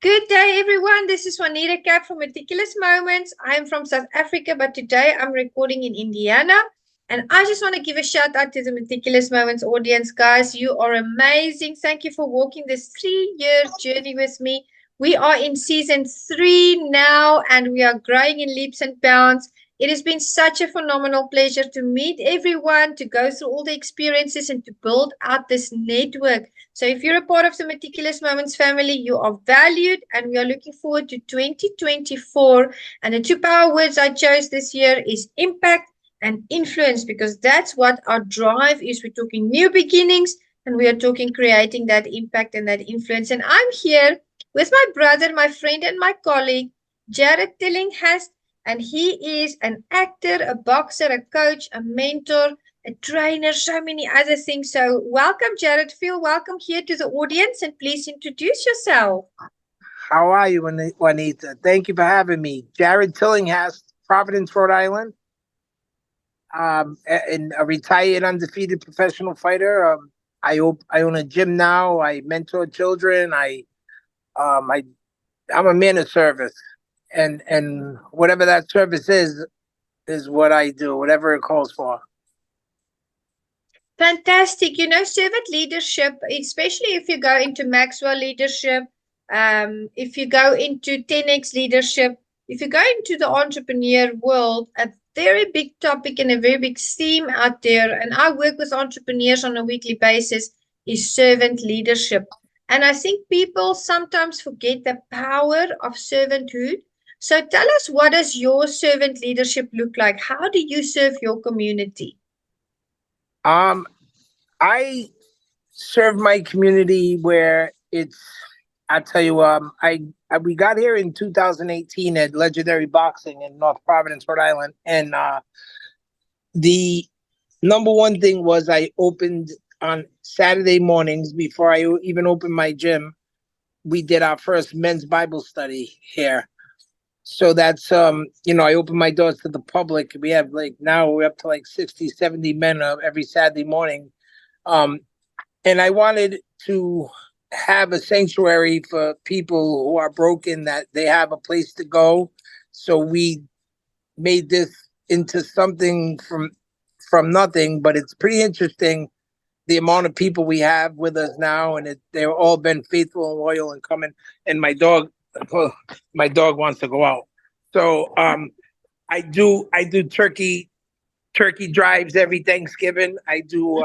Good day, everyone. This is Juanita Kapp from Meticulous Moments. I am from South Africa, but today I'm recording in Indiana. And I just want to give a shout out to the Meticulous Moments audience. Guys, you are amazing. Thank you for walking this 3-year journey with me. We are in season 3 now, and we are growing in leaps and bounds. It has been such a phenomenal pleasure to meet everyone, to go through all the experiences, and to build out this network. So if you're a part of the Meticulous Moments family, you are valued, and we are looking forward to 2024. And the 2 power words I chose this year is impact and influence, because that's what our drive is. We're talking new beginnings, and we are talking creating that impact and that influence. And I'm here with my brother, my friend, and my colleague, Jarrod Tillinghast, and he is an actor, a boxer, a coach, a mentor, a trainer, so many other things. So welcome, Jarrod. Feel welcome here to the audience, and please introduce yourself. How are you, Juanita? Thank you for having me. Jarrod Tillinghast, Providence, Rhode Island. And a retired undefeated professional fighter. I own a gym now. I mentor children. I'm a man of service, and whatever that service is what I do. Whatever it calls for. Fantastic. Servant leadership, especially if you go into Maxwell leadership, if you go into 10X leadership, if you go into the entrepreneur world, a very big topic and a very big theme out there, and I work with entrepreneurs on a weekly basis, is servant leadership. And I think people sometimes forget the power of servanthood. So tell us, what does your servant leadership look like? How do you serve your community? Um, I serve my community where it's. I tell you, we got here in 2018 at Legendary Boxing in North Providence, Rhode Island, and the number one thing was I opened on Saturday mornings before I even opened my gym. We did our first men's Bible study here. So that's I open my doors to the public. We have now we're up to 60, 70 men every Saturday morning. And I wanted to have a sanctuary for people who are broken, that they have a place to go. So we made this into something from nothing, but it's pretty interesting the amount of people we have with us now, and they've all been faithful and loyal and coming. And my dog wants to go out. So I do turkey drives every Thanksgiving. I do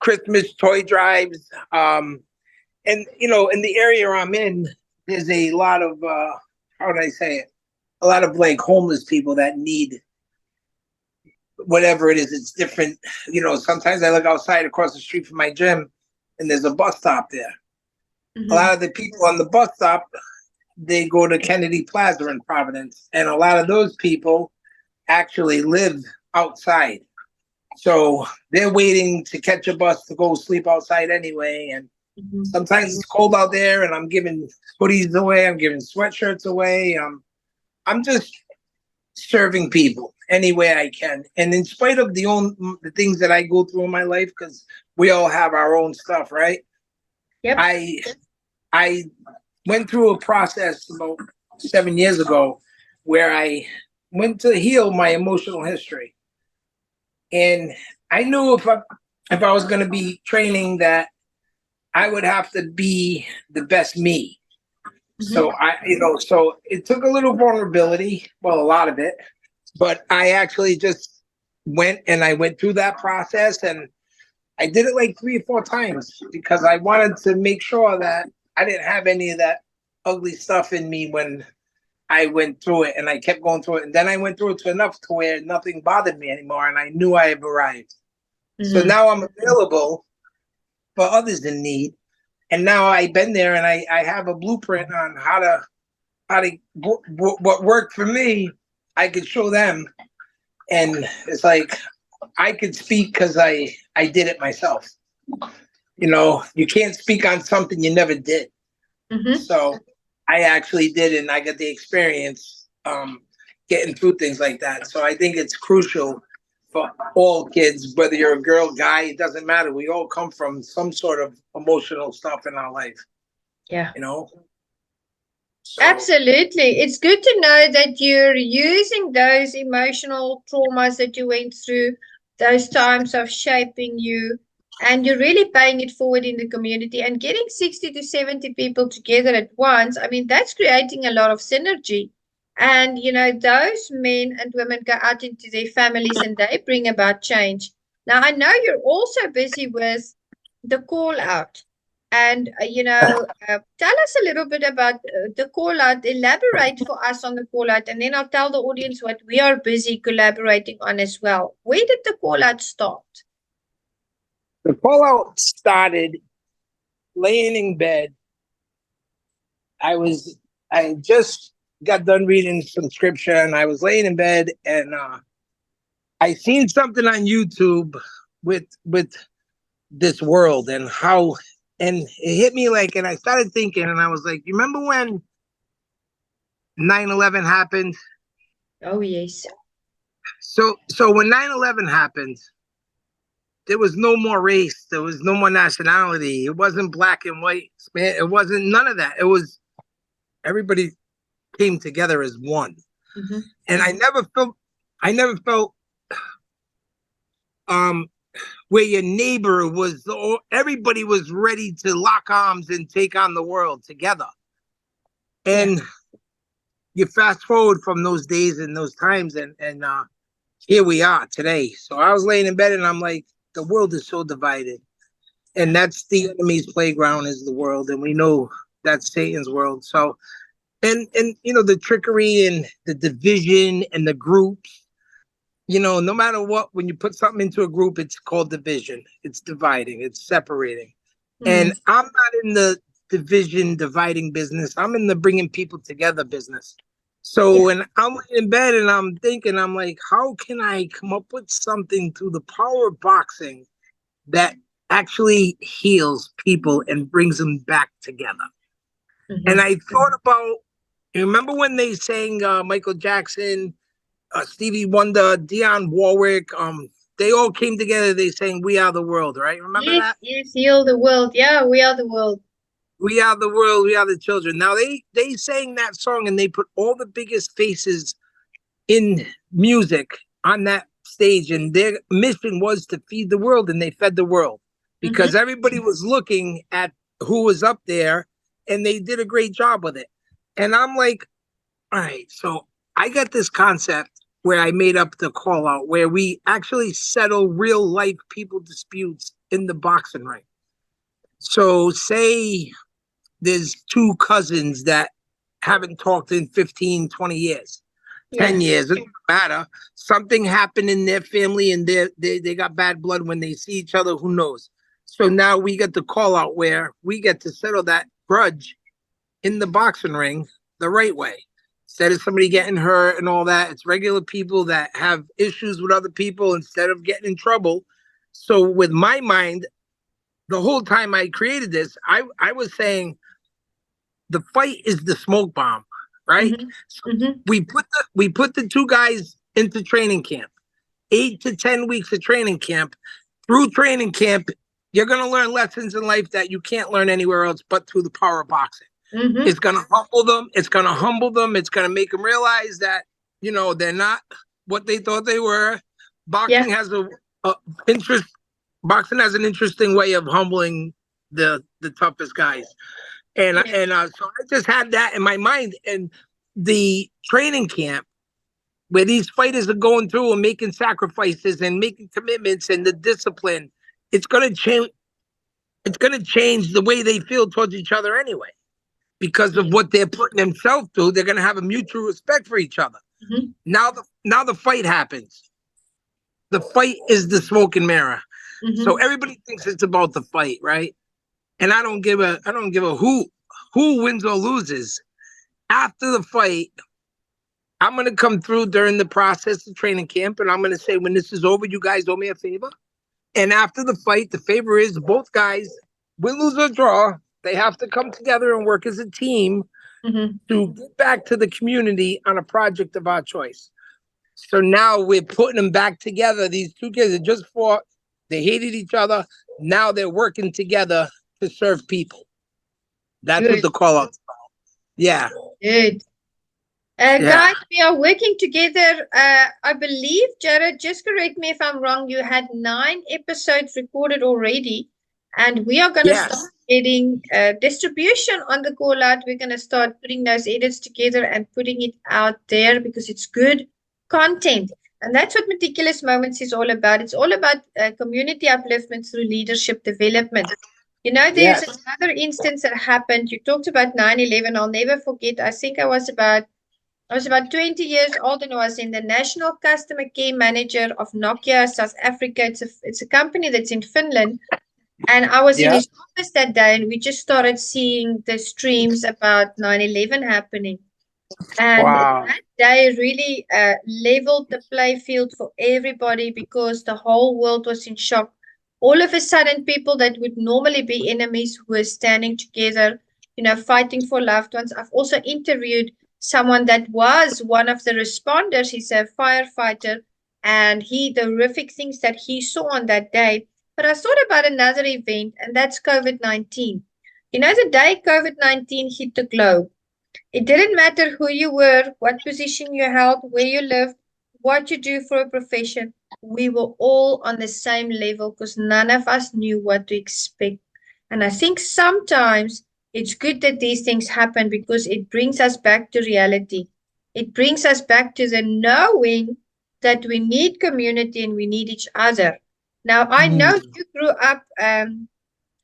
Christmas toy drives. And in the area I'm in, there's a lot of how do I say it? A lot of homeless people that need whatever it is. It's different. Sometimes I look outside across the street from my gym, and there's a bus stop there. Mm-hmm. A lot of the people on the bus stop, they go to Kennedy Plaza in Providence, and a lot of those people actually live outside. So they're waiting to catch a bus to go sleep outside anyway. And sometimes it's cold out there, and I'm giving hoodies away. I'm giving sweatshirts away. I'm just serving people any way I can. And in spite of the things that I go through in my life, because we all have our own stuff, right? Yep. I went through a process about 7 years ago where I went to heal my emotional history. And I knew if I was going to be training, that I would have to be the best me. So so it took a little vulnerability, well, a lot of it, but I actually just went through that process, and I did it 3 or 4 times because I wanted to make sure that I didn't have any of that ugly stuff in me when I went through it, and I kept going through it. And then I went through it to enough to where nothing bothered me anymore, and I knew I have arrived. So now I'm available for others in need. And now I've been there, and I have a blueprint on what worked for me. I could show them, and it's I could speak because I did it myself. You can't speak on something you never did. So I actually did, and I got the experience getting through things like that. So I think it's crucial for all kids, whether you're a girl, guy, it doesn't matter. We all come from some sort of emotional stuff in our life. Yeah. So Absolutely. It's good to know that you're using those emotional traumas that you went through, those times of shaping you, and you're really paying it forward in the community and getting 60 to 70 people together at once. I mean, that's creating a lot of synergy. And, those men and women go out into their families and they bring about change. Now, I know you're also busy with the call out. And, tell us a little bit about the call out. Elaborate for us on the call out, and then I'll tell the audience what we are busy collaborating on as well. Where did the call out start? the fallout started laying in bed. I was I just got done reading some scripture and I was laying in bed and I seen something on YouTube with this world and how and it hit me like and I started thinking and I was like, you remember when 9/11 happened? Oh, yes. So when 9/11 happened, there was no more race, there was no more nationality. It wasn't black and white, man. It wasn't none of that. It was everybody came together as one. Mm-hmm. And I never felt um where your neighbor was everybody was ready to lock arms and take on the world together. Yeah. And you fast forward from those days and those times and here we are today. So I was laying in bed and I'm like, the world is so divided. And that's the enemy's playground is the world. And we know that's Satan's world. So and the trickery and the division and the groups, no matter what, when you put something into a group, it's called division. It's dividing, it's separating. Mm. And I'm not in the division, dividing business. I'm in the bringing people together business. So Yeah. when I'm laying in bed and I'm thinking, I'm like, how can I come up with something through the power of boxing that actually heals people and brings them back together? And Mm-hmm. I thought about, you remember when they sang Michael Jackson, Stevie Wonder, Dionne Warwick, they all came together. They sang "We Are the World," right? Remember Yes, that? yes, heal the world. Yeah, we are the world. We are the world. We are the children. Now they sang that song and they put all the biggest faces in music on that stage, and their mission was to feed the world, and they fed the world Mm-hmm. because everybody was looking at who was up there, and they did a great job with it. And I'm like, all right, so I got this concept where I made up the call out where we actually settle real life people disputes in the boxing ring. So say there's two cousins that haven't talked in 15, 20 years, Yeah. 10 years, it doesn't matter. Something happened in their family and they got bad blood when they see each other, who knows? So now we get the call out where we get to settle that grudge in the boxing ring the right way. Instead of somebody getting hurt and all that, it's regular people that have issues with other people instead of getting in trouble. So with my mind, the whole time I created this, I was saying the fight is the smoke bomb, right? Mm-hmm. So Mm-hmm. we put the two guys into training camp, 8 to 10 weeks of training camp. Through training camp, you're gonna learn lessons in life that you can't learn anywhere else but through the power of boxing. Mm-hmm. It's gonna humble them. It's gonna humble them. It's gonna make them realize that they're not what they thought they were. Yeah. Boxing has a interest. Boxing has an interesting way of humbling the toughest guys, and Yeah. so I just had that in my mind. And the training camp where these fighters are going through and making sacrifices and making commitments and the discipline, it's gonna change. It's gonna change the way they feel towards each other anyway because of Yes. what they're putting themselves through. They're going to have a mutual respect for each other. Mm-hmm. Now the fight happens. The fight is the smoke and mirror. So Mm-hmm. everybody thinks it's about the fight, right? And I don't give a who wins or loses. After the fight, I'm going to come through during the process of training camp, and I'm going to say, when this is over, you guys owe me a favor. And after the fight, the favor is both guys, win, lose, or draw, they have to come together and work as a team Mm-hmm. to get back to the community on a project of our choice. So now we're putting them back together. These two kids that just fought, they hated each other. Now they're working together to serve people. That's what Good. the call out. Yeah. Good. Yeah. Guys, we are working together. I believe, Jarrod, just correct me if I'm wrong, you had 9 episodes recorded already, and we are going to Yes. start getting distribution on the call out. We're going to start putting those edits together and putting it out there because it's good content. And that's what Meticulous Moments is all about. It's all about community upliftment through leadership development. You know, there's Yes. another instance that happened. You talked about 9/11. I'll never forget. I think I was about 20 years old and was in the National Customer Care Manager of Nokia South Africa. It's a company that's in Finland. And I was in Yeah. his office that day and we just started seeing the streams about 9/11 happening. And Wow. that day really leveled the play field for everybody because the whole world was in shock. All of a sudden, people that would normally be enemies were standing together, fighting for loved ones. I've also interviewed someone that was one of the responders. He's a firefighter, and the horrific things that he saw on that day. But I thought about another event, and that's COVID-19. The day COVID-19 hit the globe, it didn't matter who you were, what position you held, where you lived, what you do for a profession. We were all on the same level because none of us knew what to expect. And I think sometimes it's good that these things happen because it brings us back to reality. It brings us back to the knowing that we need community and we need each other. Now, I know Mm. you grew up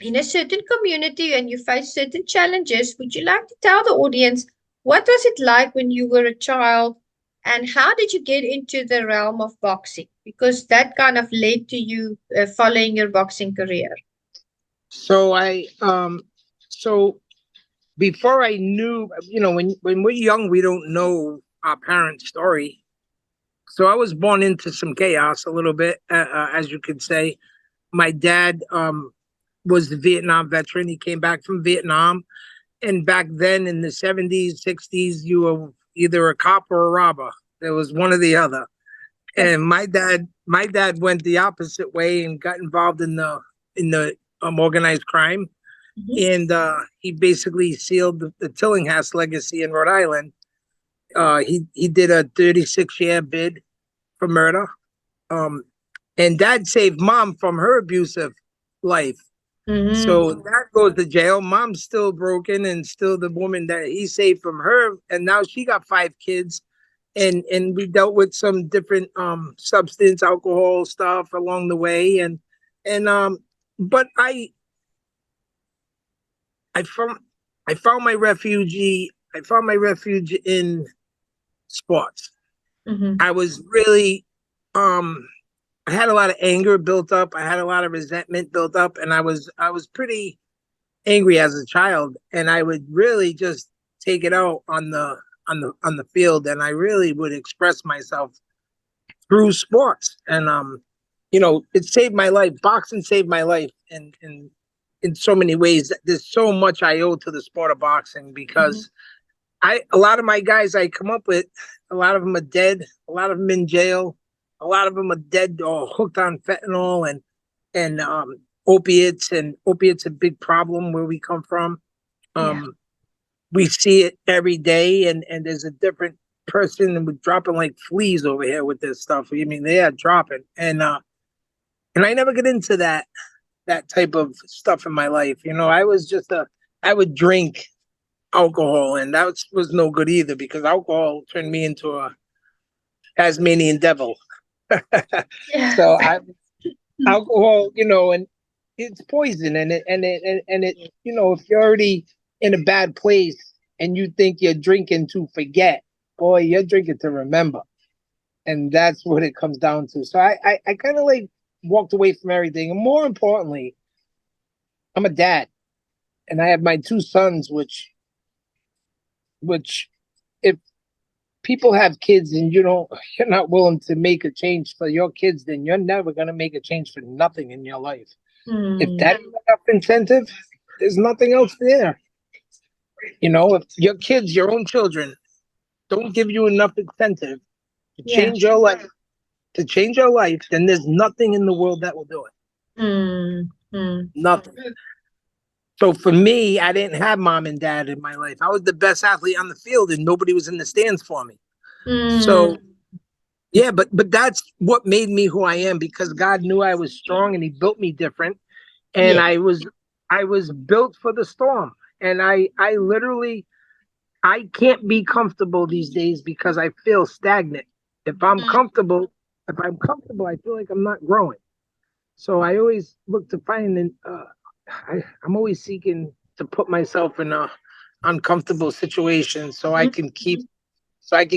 in a certain community and you face certain challenges. Would you like to tell the audience what was it like when you were a child and how did you get into the realm of boxing? Because that kind of led to you following your boxing career. So so before I knew, when we're young, we don't know our parents' story. So I was born into some chaos a little bit, as you could say. My dad was the Vietnam veteran. He came back from Vietnam, and back then in the 70s, 60s, you were either a cop or a robber. There was one or the other. And my dad went the opposite way and got involved in the organized crime, Mhm. and he basically sealed the Tillinghast legacy in Rhode Island. He did a 36-year bid for murder. Um, and dad saved mom from her abusive life. So Mhm. dad goes to jail. Mom's still broken and still the woman that he saved from her. And now she got 5 kids. And we dealt with some different substance, alcohol stuff along the way. And but I found I found my refuge in sports. Mhm. I was really um I had a lot of anger built up. I had a lot of resentment built up, and I was pretty angry as a child, and I would really just take it out on the field, and I really would express myself through sports. And it saved my life. Boxing saved my life in so many ways. There's so much I owe to the sport of boxing Mhm. because a lot of my guys I come up with, a lot of them are dead, a lot of them in jail, a lot of them are dead or hooked on fentanyl and opiates, and opiates a big problem where we come from. Yeah. Um, we see it every day, and there's a different person, and we're dropping like fleas over here with this stuff. I mean, they are dropping, and I never get into that type of stuff in my life. I would drink alcohol, and that was no good either because alcohol turned me into a Tasmanian devil. Yeah. So I alcohol, and it's poison, and if you're already in a bad place and you think you're drinking to forget, boy, you're drinking to remember, and that's what it comes down to. So I kind of like walked away from everything, and more importantly, I'm a dad, and I have my 2 sons, which if people have kids and you're not willing to make a change for your kids, then you're never going to make a change for nothing in your life. If Mm. that's enough incentive, there's nothing else there. If your kids, your own children, don't give you enough incentive to Yeah. change your life, then there's nothing in the world that will do it. Mm. Mm. Nothing. So for me, I didn't have mom and dad in my life. I was the best athlete on the field, and nobody was in the stands for me. So Mm, yeah, but that's what made me who I am, because God knew I was strong and He built me different, and yes. I was built for the storm, and I literally I can't be comfortable these days because I feel stagnant. If I'm Mm, comfortable, if I'm comfortable, I feel like I'm not growing. So I always look to find, and I'm always seeking to put myself in a uncomfortable situation mm, so I can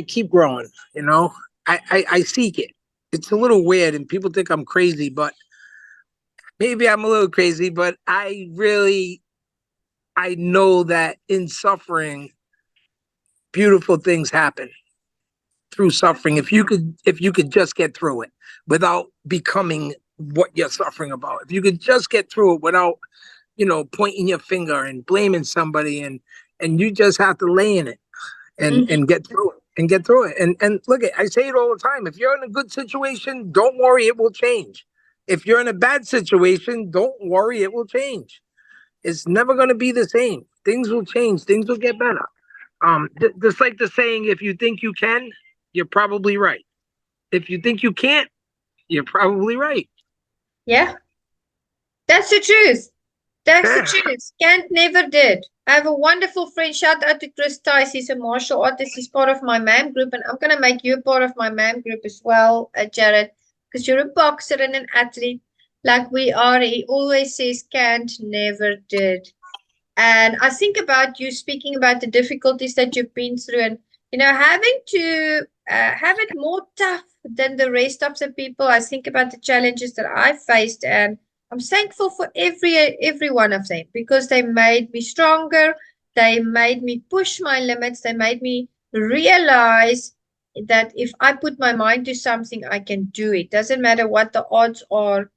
keep growing. You know, I seek it. It's a little weird, and people think I'm crazy, but maybe I'm a little crazy. But I know that in suffering, beautiful things happen through suffering. If you could just get through it without becoming what you're suffering about. If you could just get through it without, pointing your finger and blaming somebody, and you just have to lay in it mhm. and get through it and get through it. And look, I say it all the time. If you're in a good situation, don't worry, it will change. If you're in a bad situation, don't worry, it will change. It's never going to be the same. Things will change. Things will get better. Just like the saying, if you think you can, you're probably right. If you think you can't, you're probably right. Yeah, that's the truth. That's the Yeah. truth. Kant never did. I have a wonderful friend. Shout out to Chris Tice. He's a martial artist. He's part of my MAM group, and I'm going to make you a part of my MAM group as well, Jarrod, because you're a boxer and an athlete like we are. He always says Kant never did. And I think about you speaking about the difficulties that you've been through, and having to have it more tough than the rest of the people. I think about the challenges that I faced, and I'm thankful for every one of them because they made me stronger. They made me push my limits. They made me realize that if I put my mind to something, I can do it. Doesn't matter what the odds are,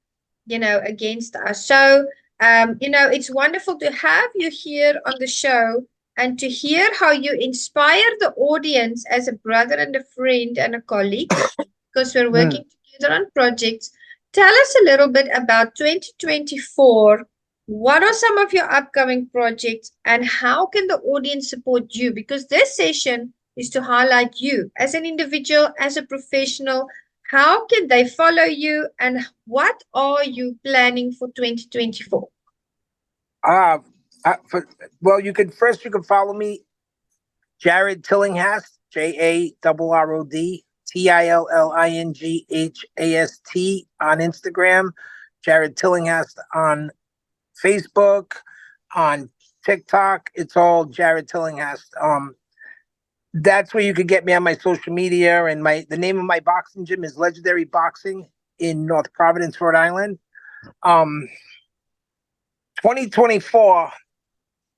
against us. So, it's wonderful to have you here on the show and to hear how you inspire the audience as a brother and a friend and a colleague because we're Mm. working together on projects. Tell us a little bit about 2024. What are some of your upcoming projects and how can the audience support you? Because this session is to highlight you as an individual, as a professional. How can they follow you and what are you planning for 2024? Uh, well, you can follow me, Jarrod Tillinghast, JarrodTillinghast on Instagram, Jarrod Tillinghast on Facebook, on TikTok. It's all Jarrod Tillinghast. That's where you could get me on my social media, and the name of my boxing gym is Legendary Boxing in North Providence, Rhode Island. Um, 2024,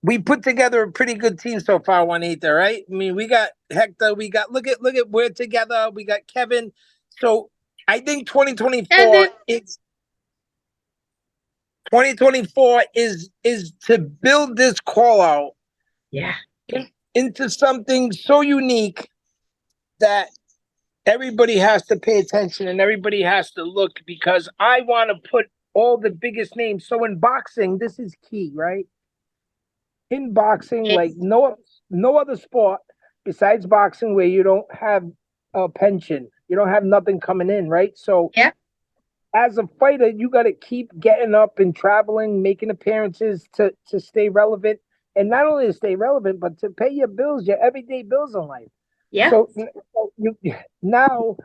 we put together a pretty good team so far, Juanita, right? I mean, we got Hector, we got look at we're together, we got Kevin. So I think Kevin. 2024 is to build this call out Yeah. into something so unique that everybody has to pay attention and everybody has to look, because I want to put all the biggest names. So in boxing, this is key, right? In boxing, like Yes. no other sport besides boxing where you don't have a pension, you don't have nothing coming in, right? So Yeah. as a fighter, you got to keep getting up and traveling, making appearances to stay relevant, and not only to stay relevant, but to pay your bills, your everyday bills in life. Yeah. So you now,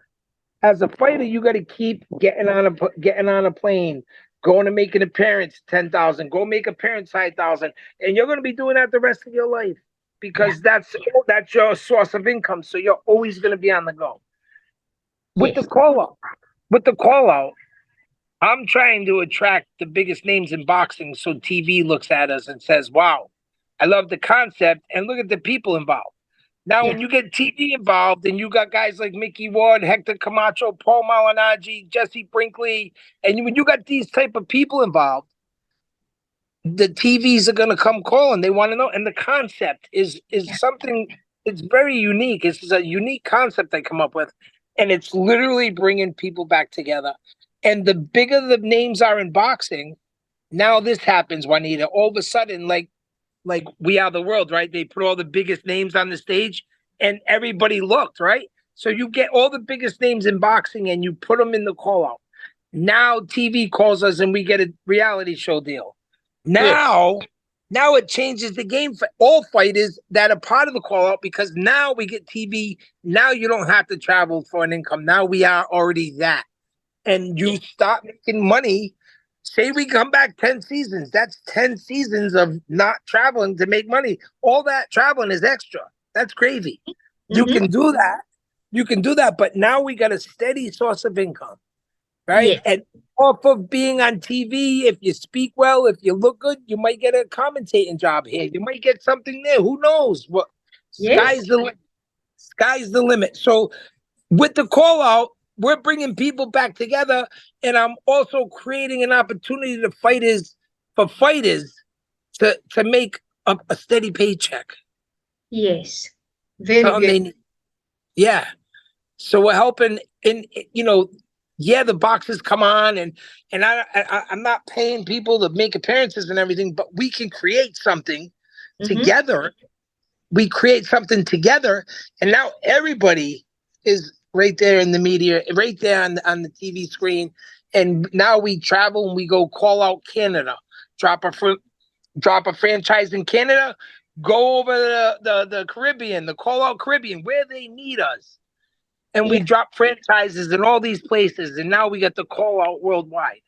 as a fighter, you got to keep getting on a plane, going to make an appearance 10,000, go make appearance 5,000, and you're going to be doing that the rest of your life Yeah. because that's your source of income. So you're always going to be on the go. With the Yes. call out, with the call out, I'm trying to attract the biggest names in boxing, so TV looks at us and says, "Wow, I love the concept," and look at the people involved. Now, Yeah. when you get TV involved and you got guys like Mickey Ward, Hector Camacho, Paul Malignaggi, Jesse Brinkley, and when you got these type of people involved, the TVs are going to come calling. They want to know, and the concept is Yeah. something. It's very unique. It's a unique concept they come up with, and it's literally bringing people back together. And the bigger the names are in boxing, Now this happens, Juanita. All of a sudden, like We Are the World, right? They put all the biggest names on the stage, and everybody looked, right? So you get all the biggest names in boxing, and you put them in the call out. Now TV calls us, and we get a reality show deal. Yes. Now it changes the game for all fighters that are part of the call out, because now we get TV. Now you don't have to travel for an income. Now we are already that. And you start making money. Say we come back 10 seasons. That's 10 seasons of not traveling to make money. All that traveling is extra. That's crazy. You Mm-hmm. can do that. You can do that. But now we got a steady source of income, right? Yes. And off of being on TV, if you speak well, if you look good, you might get a commentating job here. You might get something there. Who knows? What Yes. sky's the limit. Sky's the limit. So with the call out, we're bringing people back together, and I'm also creating an opportunity to fighters to make a steady paycheck. Yes. Very Something good. they need. Yeah. So we're helping, and yeah, the boxes come on, and I'm not paying people to make appearances and everything, but we can create something Mm-hmm. together. We create something together, and now everybody is right there in the media, right there on the TV screen. And now we travel and we go call out Canada, drop a drop a franchise in Canada, go over the Caribbean, the call out Caribbean, where they need us, and we Yeah. drop franchises in all these places, and now we get the call out worldwide.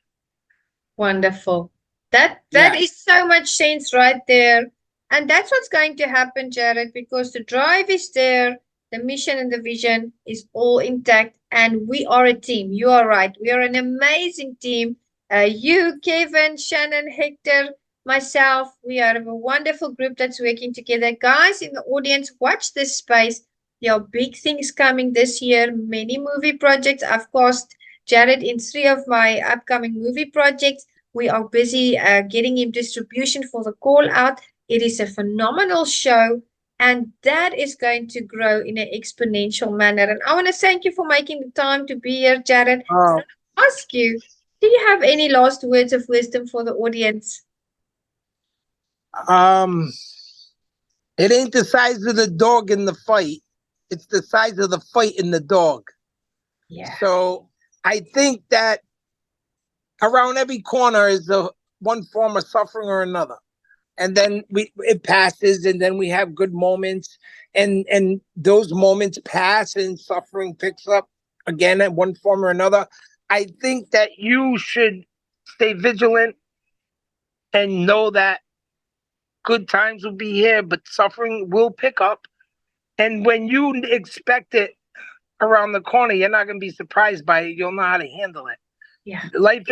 Wonderful. That Yeah. is so much sense right there. And that's what's going to happen, Jarrod, because the drive is there, the mission and the vision is all intact, and we are a team. You are right. We are an amazing team. You, Kevin, Shannon, Hector, myself, we are a wonderful group that's working together. Guys in the audience, watch this space. There are big things coming this year, many movie projects. I've cast Jarrod in 3 of my upcoming movie projects. We are busy getting him distribution for the call out. It is a phenomenal show, and that is going to grow in an exponential manner. And I want to thank you for making the time to be here, Jarrod. Oh, Ask you, do you have any last words of wisdom for the audience? um, it ain't the size of the dog in the fight; it's the size of the fight in the dog. Yeah. So I think that around every corner is one form of suffering or another, and then it passes, and then we have good moments, and those moments pass, and suffering picks up again at one form or another. I think that you should stay vigilant and know that good times will be here, but suffering will pick up. And when you expect it around the corner, you're not going to be surprised by it. You'll know how to handle it. Yeah. Life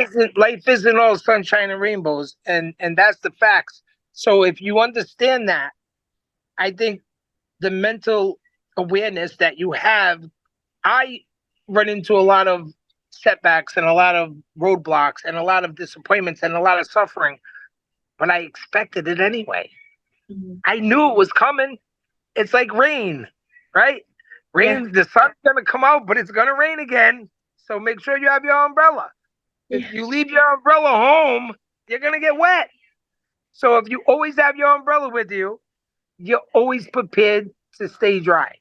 isn't all sunshine and rainbows, and that's the facts. So if you understand that, I think the mental awareness that you have, I run into a lot of setbacks and a lot of roadblocks and a lot of disappointments and a lot of suffering, but I expected it anyway. Mhm. I knew it was coming. It's like rain, right? Yeah. The sun's gonna come out, but it's gonna rain again. So make sure you have your umbrella. If Yeah. you leave your umbrella home, you're gonna get wet. So if you always have your umbrella with you, you're always prepared to stay dry.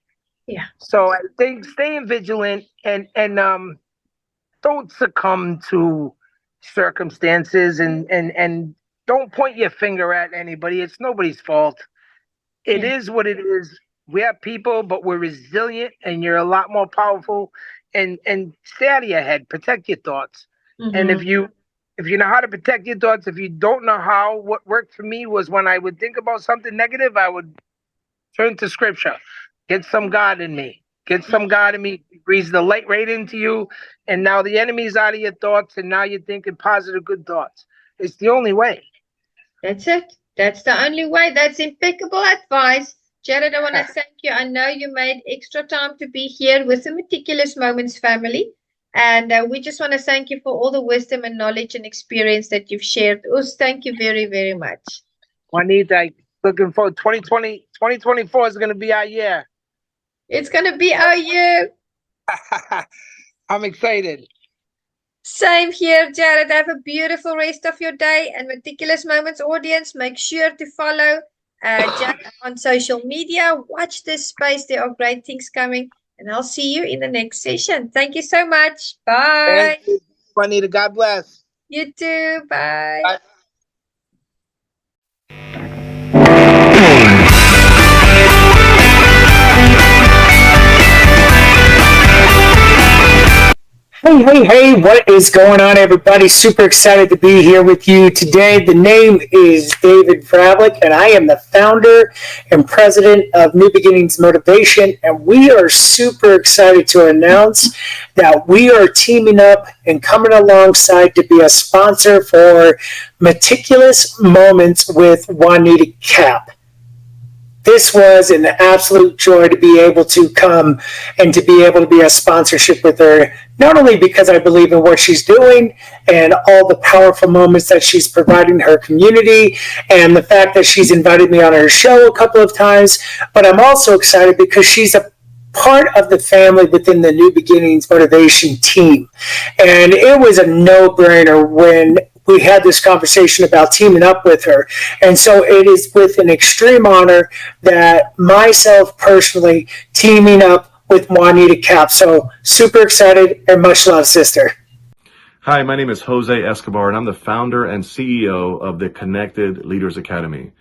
Yeah. So I think staying vigilant and don't succumb to circumstances and don't point your finger at anybody. It's nobody's fault. It Yeah. is what it is. We have people, but we're resilient, and you're a lot more powerful. And stay out of your head. Protect your thoughts. And Mm-hmm. if you know how to protect your thoughts, if you don't know how, what worked for me was when I would think about something negative, I would turn to scripture. Get some God in me. Get some God in me. Breathes the light right into you. And now the enemy's out of your thoughts. And now you're thinking positive, good thoughts. It's the only way. That's it. That's the only way. That's impeccable advice. Jarrod, I want to thank you. I know you made extra time to be here with the Meticulous Moments family. And we just want to thank you for all the wisdom and knowledge and experience that you've shared. Us, thank you very, very much. Juanita, looking for 2024 is going to be our year. It's going to be our year. I'm excited. Same here, Jarrod. Have a beautiful rest of your day. And Meticulous Moments audience, make sure to follow Jarrod on social media. Watch this space. There are great things coming. And I'll see you in the next session. Thank you so much. Thank Bye. you, Juanita. God bless. You too. Bye. Bye. Hey, what is going on, everybody? Super excited to be here with you today. The name is David Vravlik, and I am the founder and president of New Beginnings Motivation, and we are super excited to announce that we are teaming up and coming alongside to be a sponsor for Meticulous Moments with Juanita Kapp. This was an absolute joy to be able to come and to be able to be a sponsorship with her, not only because I believe in what she's doing and all the powerful moments that she's providing her community and the fact that she's invited me on her show a couple of times, but I'm also excited because she's a part of the family within the New Beginnings Motivation team. And it was a no-brainer when we had this conversation about teaming up with her. And so it is with an extreme honor that myself personally teaming up with Juanita Kapp. So super excited and much love, sister. Hi, my name is Jose Escobar, and I'm the founder and CEO of the Connected Leaders Academy.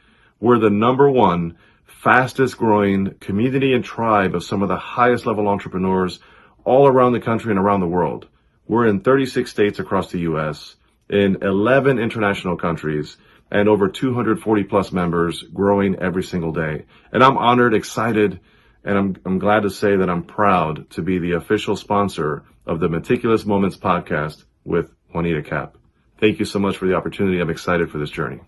We're the #1 fastest growing community and tribe of some of the highest level entrepreneurs all around the country and around the world. We're in 36 states across the U.S., in 11 international countries, and over 240 plus members growing every single day. And I'm honored, excited, and I'm glad to say that I'm proud to be the official sponsor of the Meticulous Moments podcast with Juanita Kapp. Thank you so much for the opportunity. I'm excited for this journey.